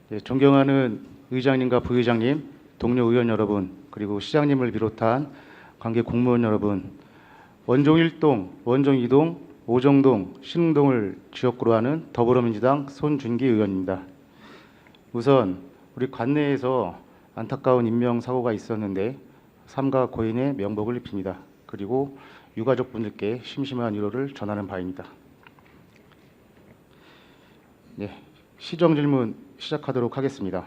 네, 존경하는 의장님과 부의장님, 동료 의원 여러분, 그리고 시장님을 비롯한 관계 공무원 여러분, 원종 1동, 원종 2동, 오정동, 신흥동을 지역구로 하는 더불어민주당 손준기 의원입니다. 우선 우리 관내에서 안타까운 인명사고가 있었는데 삼가 고인의 명복을 빕니다. 그리고 유가족분들께 심심한 위로를 전하는 바입니다. 네, 시정 질문 시작하도록 하겠습니다.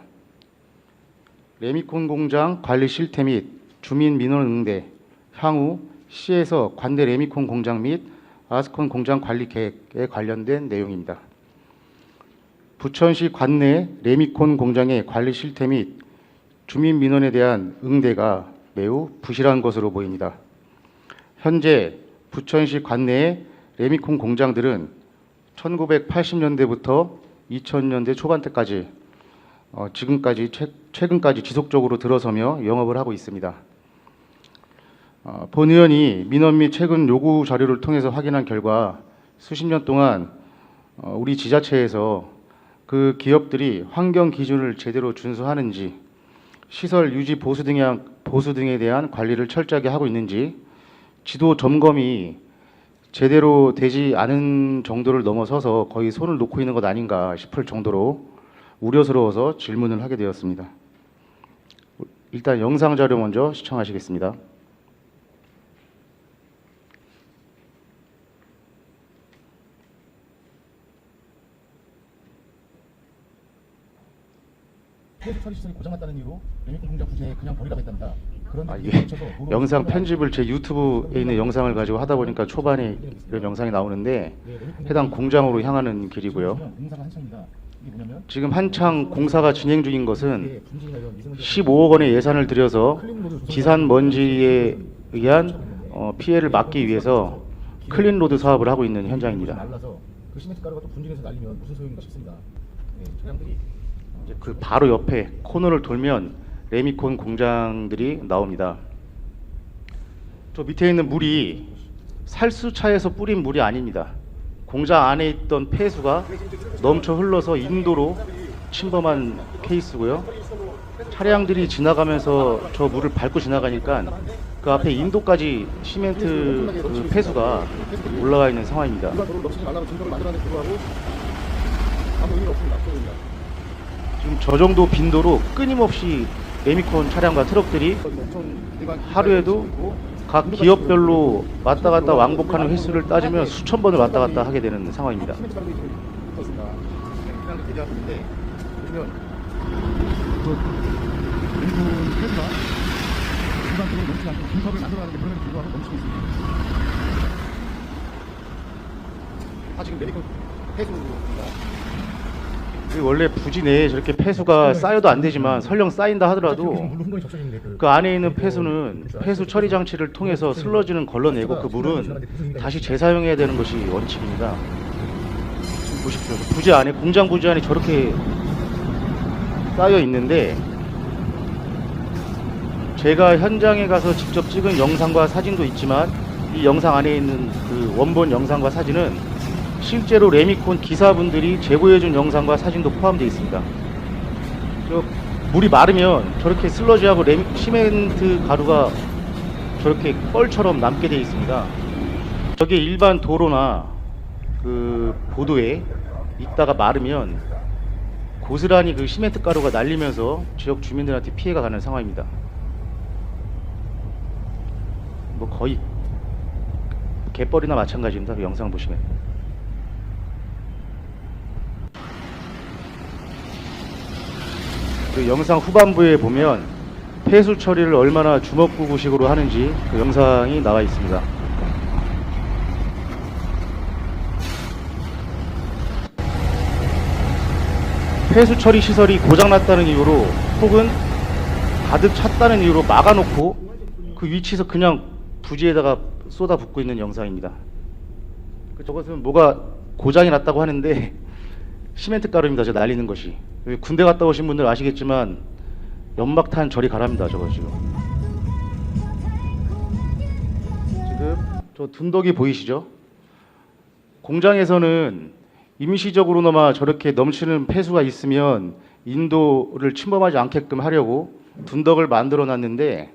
레미콘 공장 관리 실태 및 주민 민원 응대, 향후 시에서 관내 레미콘 공장 및 아스콘 공장 관리 계획에 관련된 내용입니다. 부천시 관내 레미콘 공장의 관리 실태 및 주민 민원에 대한 응대가 매우 부실한 것으로 보입니다. 현재 부천시 관내의 레미콘 공장들은 1980년대부터 2000년대 초반대까지 최근까지 지속적으로 들어서며 영업을 하고 있습니다. 본 의원이 민원 및 최근 요구 자료를 통해서 확인한 결과 수십 년 동안 우리 지자체에서 그 기업들이 환경 기준을 제대로 준수하는지, 시설 유지 보수 등에 대한 관리를 철저하게 하고 있는지, 지도 점검이 제대로 되지 않은 정도를 넘어서서 거의 손을 놓고 있는 것 아닌가 싶을 정도로 우려스러워서 질문을 하게 되었습니다. 일단 영상 자료 먼저 시청하시겠습니다. 폐수 처리 시설이 고장났다는 이유로 레미콘 공장 부지에 그냥 버리라고 했답니다. 그런데 이게 영상 편집을 제 유튜브에 있는 영상을 가지고 하다 보니까 초반에 이런 영상이 나오는데 해당 공장으로 향하는 길이고요. 지금 한창 공사가 진행 중인 것은 15억 원의 예산을 들여서 지산 먼지에 의한 피해를 막기 위해서 클린로드 사업을 하고 있는 현장입니다. 그 시멘트 가루가 또 분진해서 날리면 무슨 소용인가 싶습니다. 차량들이 그 바로 옆에 코너를 돌면 레미콘 공장들이 나옵니다. 저 밑에 있는 물이 살수차에서 뿌린 물이 아닙니다. 공장 안에 있던 폐수가 넘쳐 흘러서 인도로 침범한 케이스고요. 차량들이 지나가면서 저 물을 밟고 지나가니까 그 앞에 인도까지 시멘트 그 폐수가 올라가 있는 상황입니다. 지금 저 정도 빈도로 끊임없이 레미콘 차량과 트럭들이 하루에도 각 기업별로 왔다 갔다 왕복하는 횟수를 따지면 수천 번을 왔다 갔다 하게 되는 상황입니다. 지금 레미콘 폐수 원래 부지 내에 저렇게 폐수가 쌓여도 안 되지만 설령 쌓인다 하더라도 그 안에 있는 폐수는 폐수 처리 장치를 통해서 슬러지는 걸러내고 그 물은 다시 재사용해야 되는 것이 원칙입니다. 지금 보십시오. 부지 안에, 공장 부지 안에 저렇게 쌓여 있는데 제가 현장에 가서 직접 찍은 영상과 사진도 있지만 이 영상 안에 있는 그 원본 영상과 사진은 실제로 레미콘 기사분들이 제보해준 영상과 사진도 포함되어 있습니다. 물이 마르면 저렇게 슬러지하고 시멘트 가루가 저렇게 뻘처럼 남게 되어 있습니다. 저게 일반 도로나 그 보도에 있다가 마르면 고스란히 그 시멘트 가루가 날리면서 지역 주민들한테 피해가 가는 상황입니다. 뭐 거의 갯벌이나 마찬가지입니다. 그 영상 보시면. 그 영상 후반부에 보면 폐수 처리를 얼마나 주먹구구식으로 하는지 그 영상이 나와 있습니다. 폐수 처리 시설이 고장났다는 이유로 혹은 가득 찼다는 이유로 막아놓고 그 위치에서 그냥 부지에다가 쏟아붓고 있는 영상입니다. 저것은 뭐가 고장이 났다고 하는데 시멘트 가루입니다. 저 날리는 것이. 군대 갔다 오신 분들 아시겠지만 연막탄 저리 가랍니다. 저거 지금 저 둔덕이 보이시죠? 공장에서는 임시적으로나마 저렇게 넘치는 폐수가 있으면 인도를 침범하지 않게끔 하려고 둔덕을 만들어 놨는데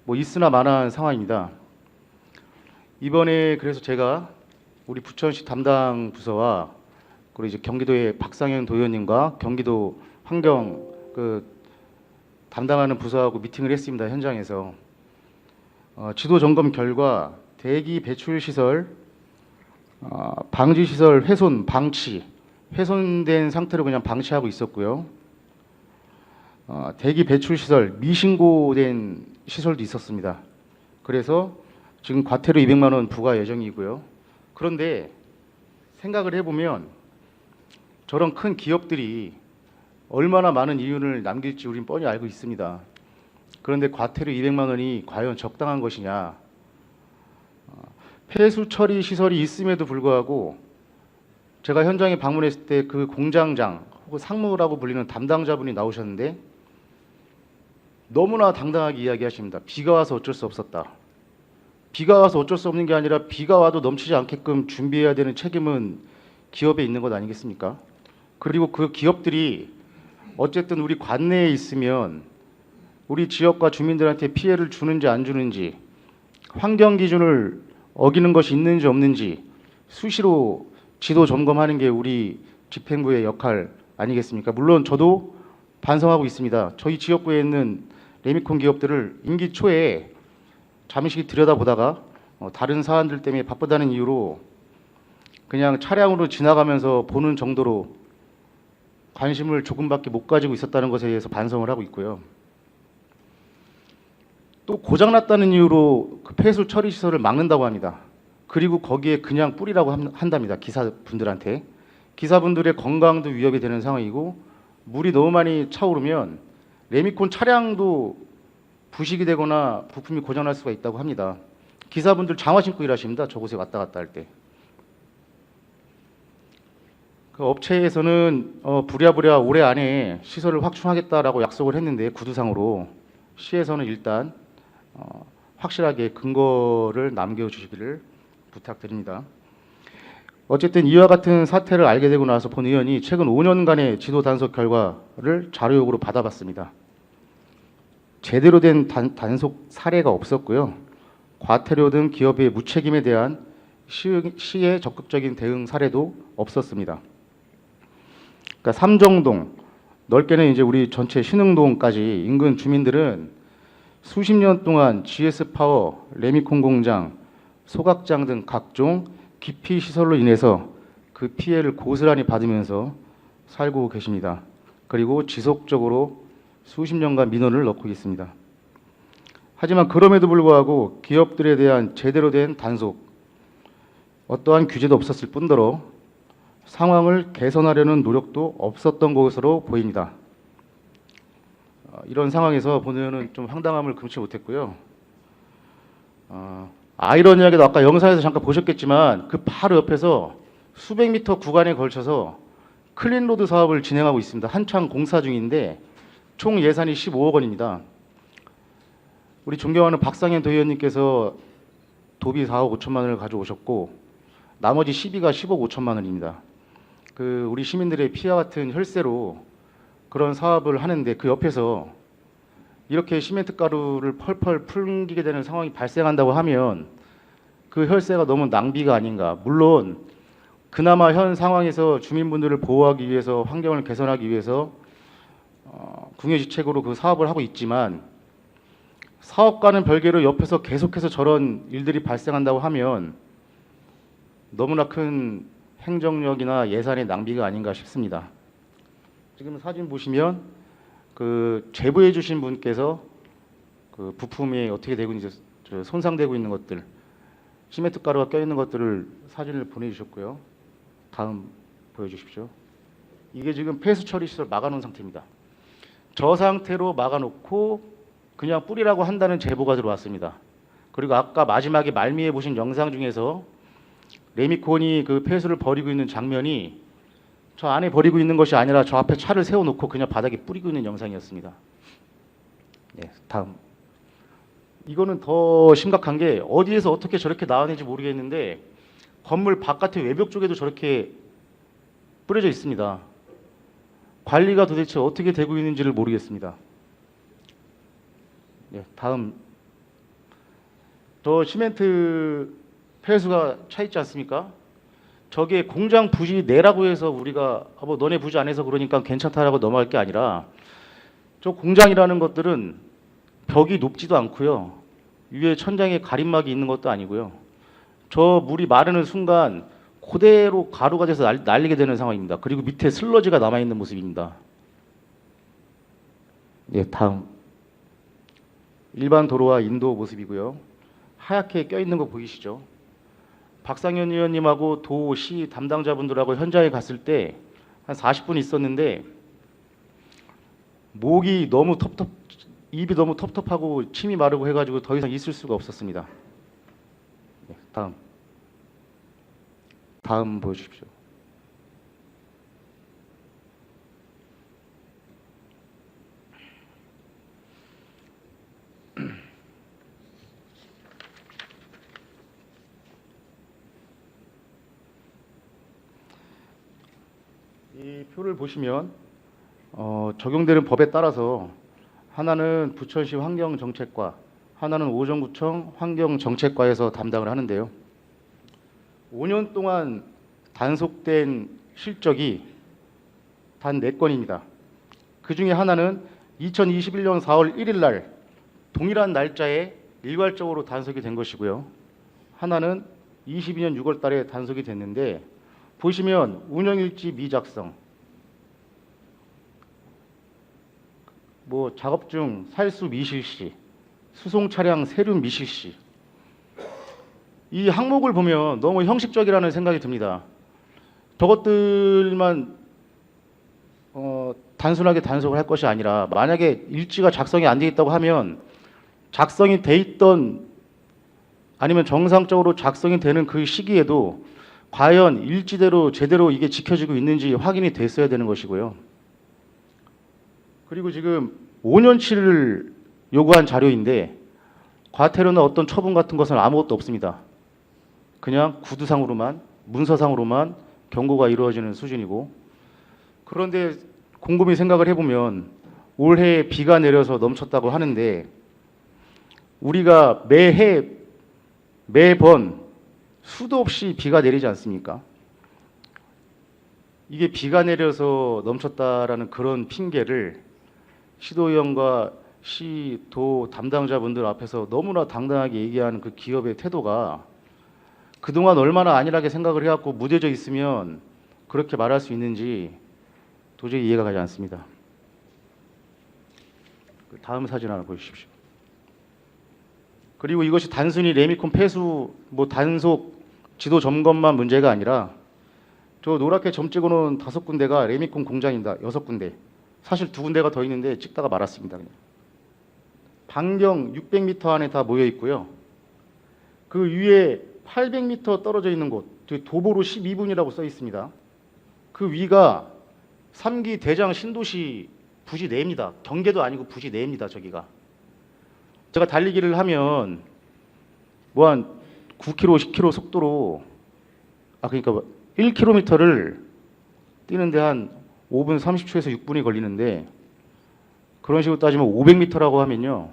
뭐 있으나 마나한 상황입니다. 이번에 그래서 제가 우리 부천시 담당 부서와 그리고 이제 경기도의 박상현 도의원님과 경기도 환경 담당하는 부서하고 미팅을 했습니다. 현장에서 지도 점검 결과 대기 배출 시설, 방지 시설 훼손 방치, 훼손된 상태로 그냥 방치하고 있었고요. 대기 배출 시설 미신고된 시설도 있었습니다. 그래서 지금 과태료 200만 원 부과 예정이고요. 그런데 생각을 해보면 저런 큰 기업들이 얼마나 많은 이윤을 남길지 우린 뻔히 알고 있습니다. 그런데 과태료 200만 원이 과연 적당한 것이냐? 폐수 처리 시설이 있음에도 불구하고 제가 현장에 방문했을 때 그 공장장 혹은 상무라고 불리는 담당자분이 나오셨는데 너무나 당당하게 이야기하십니다. 비가 와서 어쩔 수 없었다. 비가 와서 어쩔 수 없는 게 아니라 비가 와도 넘치지 않게끔 준비해야 되는 책임은 기업에 있는 것 아니겠습니까? 그리고 그 기업들이 어쨌든 우리 관내에 있으면 우리 지역과 주민들한테 피해를 주는지 안 주는지, 환경 기준을 어기는 것이 있는지 없는지 수시로 지도 점검하는 게 우리 집행부의 역할 아니겠습니까? 물론 저도 반성하고 있습니다. 저희 지역구에 있는 레미콘 기업들을 임기 초에 잠시 들여다보다가 다른 사안들 때문에 바쁘다는 이유로 그냥 차량으로 지나가면서 보는 정도로 관심을 조금밖에 못 가지고 있었다는 것에 대해서 반성을 하고 있고요. 또 고장났다는 이유로 그 폐수 처리 시설을 막는다고 합니다. 그리고 거기에 그냥 뿌리라고 한답니다. 기사분들한테. 기사분들의 건강도 위협이 되는 상황이고 물이 너무 많이 차오르면 레미콘 차량도 부식이 되거나 부품이 고장날 수가 있다고 합니다. 기사분들 장화 신고 일하십니다. 저곳에 왔다 갔다 할 때. 그 업체에서는 부랴부랴 올해 안에 시설을 확충하겠다라고 약속을 했는데 구두상으로 시에서는 일단 확실하게 근거를 남겨주시기를 부탁드립니다. 어쨌든 이와 같은 사태를 알게 되고 나서 본 의원이 최근 5년간의 지도 단속 결과를 자료역으로 받아봤습니다. 제대로 된 단속 사례가 없었고요. 과태료 등 기업의 무책임에 대한 시의 적극적인 대응 사례도 없었습니다. 그러니까 삼정동, 넓게는 이제 우리 전체 신흥동까지 인근 주민들은 수십 년 동안 GS 파워, 레미콘 공장, 소각장 등 각종 기피 시설로 인해서 그 피해를 고스란히 받으면서 살고 계십니다. 그리고 지속적으로 수십 년간 민원을 넣고 있습니다. 하지만 그럼에도 불구하고 기업들에 대한 제대로 된 단속, 어떠한 규제도 없었을 뿐더러 상황을 개선하려는 노력도 없었던 것으로 보입니다. 이런 상황에서 본 의원은 좀 황당함을 금치 못했고요. 아이러니하게도 아까 영상에서 잠깐 보셨겠지만 그 바로 옆에서 수백 미터 구간에 걸쳐서 클린로드 사업을 진행하고 있습니다. 한창 공사 중인데 총 예산이 15억 원입니다. 우리 존경하는 박상현 도의원님께서 도비 4억 5천만 원을 가져오셨고 나머지 12가 10억 5천만 원입니다. 그 우리 시민들의 피와 같은 혈세로 그런 사업을 하는데 그 옆에서 이렇게 시멘트 가루를 펄펄 풍기게 되는 상황이 발생한다고 하면 그 혈세가 너무 낭비가 아닌가. 물론 그나마 현 상황에서 주민분들을 보호하기 위해서 환경을 개선하기 위해서 궁예지책으로 그 사업을 하고 있지만 사업과는 별개로 옆에서 계속해서 저런 일들이 발생한다고 하면 너무나 큰 행정력이나 예산의 낭비가 아닌가 싶습니다. 지금 사진 보시면 그 제보해 주신 분께서 그 부품이 어떻게 되고 있는지 손상되고 있는 것들, 시멘트 가루가 껴 있는 것들을 사진을 보내주셨고요. 다음 보여주십시오. 이게 지금 폐수 처리 시설 막아놓은 상태입니다. 저 상태로 막아놓고 그냥 뿌리라고 한다는 제보가 들어왔습니다. 그리고 아까 마지막에 말미에 보신 영상 중에서 레미콘이 그 폐수를 버리고 있는 장면이 저 안에 버리고 있는 것이 아니라 저 앞에 차를 세워놓고 그냥 바닥에 뿌리고 있는 영상이었습니다. 네, 다음. 이거는 더 심각한 게 어디에서 어떻게 저렇게 나왔는지 모르겠는데 건물 바깥의 외벽 쪽에도 저렇게 뿌려져 있습니다. 관리가 도대체 어떻게 되고 있는지를 모르겠습니다. 예, 다음. 저 시멘트 폐수가 차 있지 않습니까? 저게 공장 부지 내라고 해서 우리가 뭐 너네 부지 안 해서 그러니까 괜찮다라고 넘어갈 게 아니라 저 공장이라는 것들은 벽이 높지도 않고요. 위에 천장에 가림막이 있는 것도 아니고요. 저 물이 마르는 순간 그대로 가루가 돼서 날리게 되는 상황입니다. 그리고 밑에 슬러지가 남아있는 모습입니다. 예, 다음. 일반 도로와 인도 모습이고요. 하얗게 껴있는 거 보이시죠? 박상현 의원님하고 도시 담당자분들하고 현장에 갔을 때 한 40분 있었는데 목이 너무 입이 너무 텁텁하고 침이 마르고 해가지고 더 이상 있을 수가 없었습니다. 네, 다음 보여주십시오. 이 표를 보시면 적용되는 법에 따라서 하나는 부천시 환경정책과, 하나는 오정구청 환경정책과에서 담당을 하는데요. 5년 동안 단속된 실적이 단 4건입니다. 그 중에 하나는 2021년 4월 1일 날 동일한 날짜에 일괄적으로 단속이 된 것이고요. 하나는 22년 6월 달에 단속이 됐는데 보시면 운영일지 미작성, 뭐 작업 중 살수 미실시, 수송 차량 세륜 미실시, 이 항목을 보면 너무 형식적이라는 생각이 듭니다. 저것들만 단순하게 단속을 할 것이 아니라 만약에 일지가 작성이 안 돼 있다고 하면 작성이 돼 있던 아니면 정상적으로 작성이 되는 그 시기에도 과연 일지대로 제대로 이게 지켜지고 있는지 확인이 됐어야 되는 것이고요. 그리고 지금 5년치를 요구한 자료인데 과태료나 어떤 처분 같은 것은 아무것도 없습니다. 그냥 구두상으로만, 문서상으로만 경고가 이루어지는 수준이고, 그런데 곰곰이 생각을 해보면 올해 비가 내려서 넘쳤다고 하는데 우리가 매번 수도 없이 비가 내리지 않습니까? 이게 비가 내려서 넘쳤다라는 그런 핑계를 시도의원과 시, 도 담당자분들 앞에서 너무나 당당하게 얘기하는 그 기업의 태도가 그동안 얼마나 안일하게 생각을 해왔고 무뎌져 있으면 그렇게 말할 수 있는지 도저히 이해가 가지 않습니다. 다음 사진 하나 보여주십시오. 그리고 이것이 단순히 레미콘 폐수 뭐 단속 지도 점검만 문제가 아니라 저 노랗게 점 찍어놓은 5군데가 레미콘 공장입니다. 6군데. 사실 2군데가 더 있는데 찍다가 말았습니다. 그냥. 반경 600m 안에 다 모여 있고요. 그 위에 800m 떨어져 있는 곳, 도보로 12분이라고 써 있습니다. 그 위가 3기 대장 신도시 부지 내입니다. 경계도 아니고 부지 내입니다. 저기가. 제가 달리기를 하면 뭐 한 9km, 10km 속도로 그러니까 1km를 뛰는데 한 5분 30초에서 6분이 걸리는데 그런 식으로 따지면 500m라고 하면요.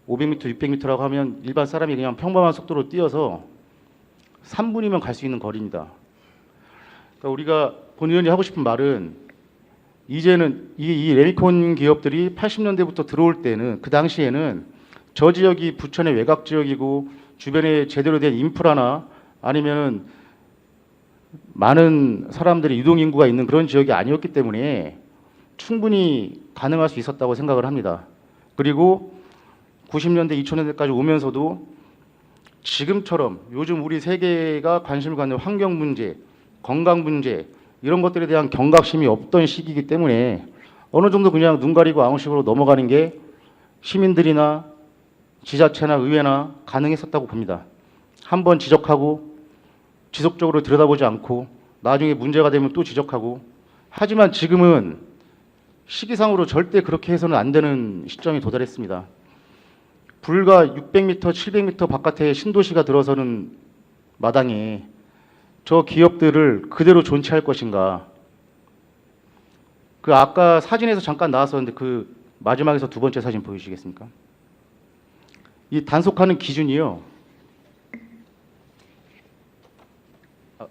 500m, 600m라고 하면 일반 사람이 그냥 평범한 속도로 뛰어서 3분이면 갈 수 있는 거리입니다. 그러니까 우리가 본 의원이 하고 싶은 말은 이제는 이 레미콘 기업들이 80년대부터 들어올 때는 그 당시에는 저 지역이 부천의 외곽 지역이고 주변에 제대로 된 인프라나 아니면은 많은 사람들이 유동 인구가 있는 그런 지역이 아니었기 때문에 충분히 가능할 수 있었다고 생각을 합니다. 그리고 90년대, 2000년대까지 오면서도 지금처럼 요즘 우리 세계가 관심을 갖는 환경 문제, 건강 문제 이런 것들에 대한 경각심이 없던 시기이기 때문에 어느 정도 그냥 눈 가리고 아무식으로 넘어가는 게 시민들이나 지자체나 의회나 가능했었다고 봅니다. 한번 지적하고 지속적으로 들여다보지 않고 나중에 문제가 되면 또 지적하고, 하지만 지금은 시기상으로 절대 그렇게 해서는 안 되는 시점에 도달했습니다. 불과 600m, 700m 바깥에 신도시가 들어서는 마당에 저 기업들을 그대로 존치할 것인가, 그 아까 사진에서 잠깐 나왔었는데 그 마지막에서 두 번째 사진 보여주시겠습니까? 이 단속하는 기준이요.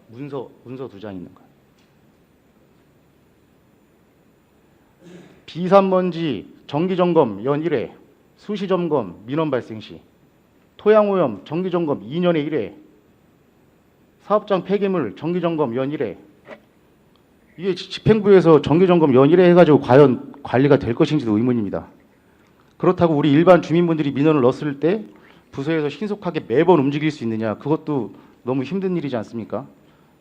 문서 두 장 있는 거. 비산먼지 정기점검 연 1회, 수시점검 민원 발생 시, 토양오염 정기점검 2년에 1회, 사업장 폐기물 정기점검 연 1회. 이게 집행부에서 정기점검 연 1회 해가지고 과연 관리가 될 것인지도 의문입니다. 그렇다고 우리 일반 주민분들이 민원을 넣었을 때 부서에서 신속하게 매번 움직일 수 있느냐, 그것도 너무 힘든 일이지 않습니까?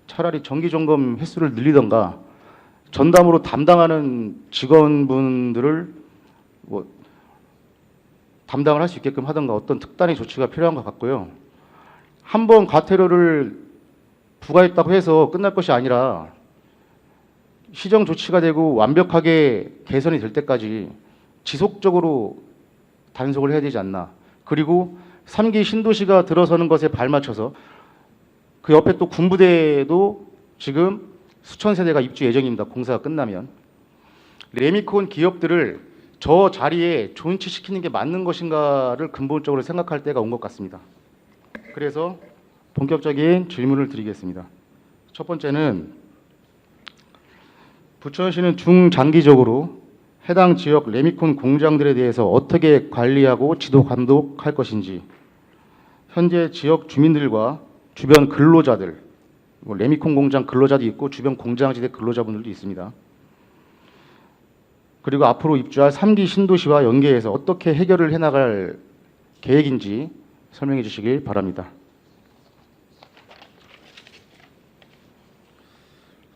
차라리 정기점검 횟수를 늘리던가 전담으로 담당하는 직원분들을 담당을 할 수 있게끔 하던가 어떤 특단의 조치가 필요한 것 같고요. 한 번 과태료를 부과했다고 해서 끝날 것이 아니라 시정 조치가 되고 완벽하게 개선이 될 때까지 지속적으로 단속을 해야 되지 않나. 그리고 3기 신도시가 들어서는 것에 발맞춰서 그 옆에 또 군부대도 지금 수천 세대가 입주 예정입니다. 공사가 끝나면. 레미콘 기업들을 저 자리에 존치시키는 게 맞는 것인가를 근본적으로 생각할 때가 온 것 같습니다. 그래서 본격적인 질문을 드리겠습니다. 첫 번째는 부천시는 중장기적으로 해당 지역 레미콘 공장들에 대해서 어떻게 관리하고 지도 감독할 것인지, 현재 지역 주민들과 주변 근로자들, 레미콘 공장 근로자도 있고 주변 공장지대 근로자분들도 있습니다. 그리고 앞으로 입주할 3기 신도시와 연계해서 어떻게 해결을 해나갈 계획인지 설명해 주시길 바랍니다.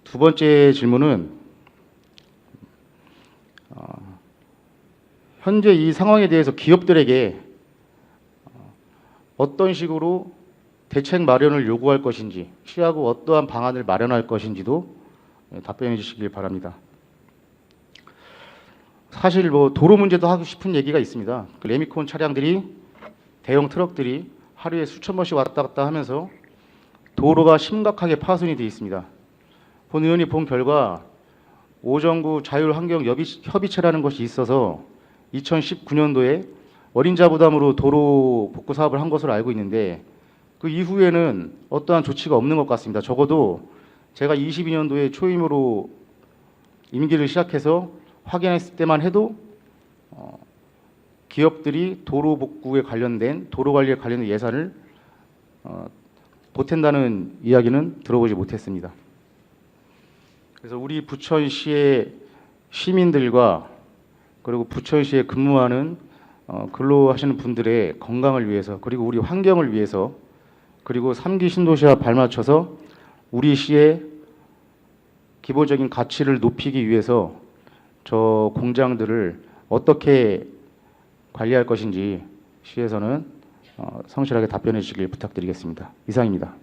두 번째 질문은 현재 이 상황에 대해서 기업들에게 어떤 식으로 대책 마련을 요구할 것인지, 시하고 어떠한 방안을 마련할 것인지도 답변해 주시길 바랍니다. 사실 도로 문제도 하고 싶은 얘기가 있습니다. 그 레미콘 차량들이, 대형 트럭들이 하루에 수천 번씩 왔다 갔다 하면서 도로가 심각하게 파손이 되어 있습니다. 본 의원이 본 결과 오정구 자율환경협의체라는 것이 있어서 2019년도에 어린자 부담으로 도로 복구 사업을 한 것으로 알고 있는데 그 이후에는 어떠한 조치가 없는 것 같습니다. 적어도 제가 22년도에 초임으로 임기를 시작해서 확인했을 때만 해도 기업들이 도로 복구에 관련된, 도로 관리에 관련된 예산을 보탠다는 이야기는 들어보지 못했습니다. 그래서 우리 부천시의 시민들과 그리고 부천시에 근무하는 근로하시는 분들의 건강을 위해서, 그리고 우리 환경을 위해서, 그리고 3기 신도시와 발맞춰서 우리 시의 기본적인 가치를 높이기 위해서 저 공장들을 어떻게 관리할 것인지 시에서는 성실하게 답변해 주시길 부탁드리겠습니다. 이상입니다.